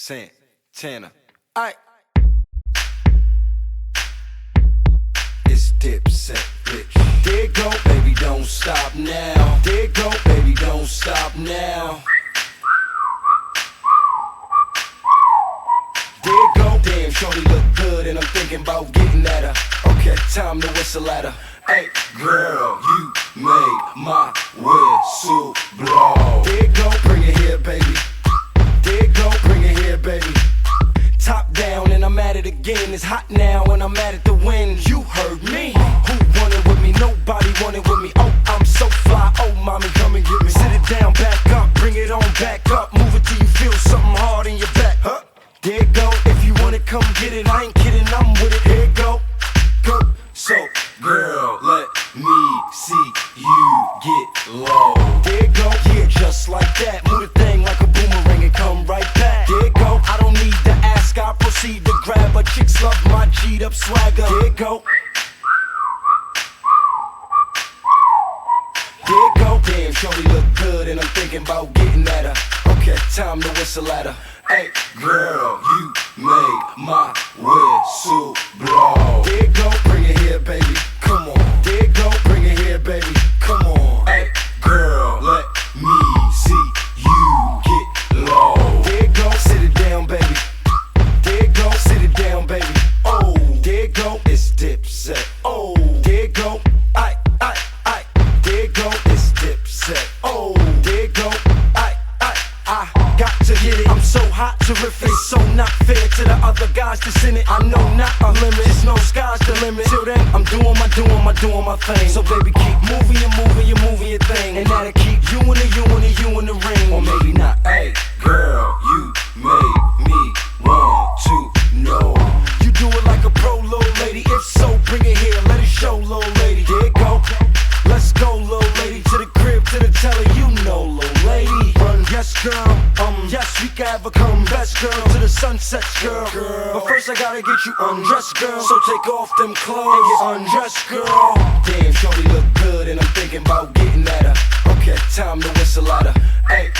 Santana. Aight. It's Dipset, bitch. There it go, baby, don't stop now. There it go, baby, don't stop now. There it go, damn, shorty look good and I'm thinking about getting at her. Okay, time to whistle at her. Hey, girl, you made my whistle blow. There it go, bring it here, baby. There it go, bring it here, baby. Top down and I'm at it again. It's hot now and I'm at it to win. You heard me. Who wanted with me? Nobody wanted with me. Oh, I'm so fly. Oh, mommy, come and get me. Sit it down, back up, bring it on back up. Move it till you feel something hard in your back. Huh? There it go. If you want it, come get it. I ain't kidding, I'm with it. Here it go. Go. So, girl, let me see you get low. There it go. Yeah, just like that. Move the thing like a boomerang and come right back. There it go. I don't need to ask, I proceed to grab her. Chicks love my G'd up swagger. There it go. There it go. Damn, shorty look good and I'm thinking about getting at her. Okay, time to whistle at her. Hey, girl, you made my whistle blow. There it go, bring it here, baby. Come on. There it go, bring it here, baby. Come on. Hey, girl, let me see you get low. There it go, sit it down, baby. There it go, sit it down, baby. Oh, there it go, it's Dipset. Oh, there it go, aight. There it go, it's Dipset. Oh, there it go, aight. I got to get it. I'm so hot, terrific, so not fair to the other guys that's in it. I know not a limit, there's no sky's the limit. Till then, I'm doing my thing. So baby, keep moving, you're moving your thing, and that'll keep you in the ring. Or maybe not. Hey, girl, you made me want to know. You do it like a pro, little lady. If so, bring it here, let it show, little lady. There it go. Let's go, little lady, to the crib, to the telly, you know, little lady. Run, yes, girl, yes, we can have a come best, girl, to the sunset, girl. But first I gotta get you undressed, girl. So take off them clothes and get undressed, girl. Damn, shorty look good and I'm thinking about getting at her. Okay, time to whistle at her. Hey,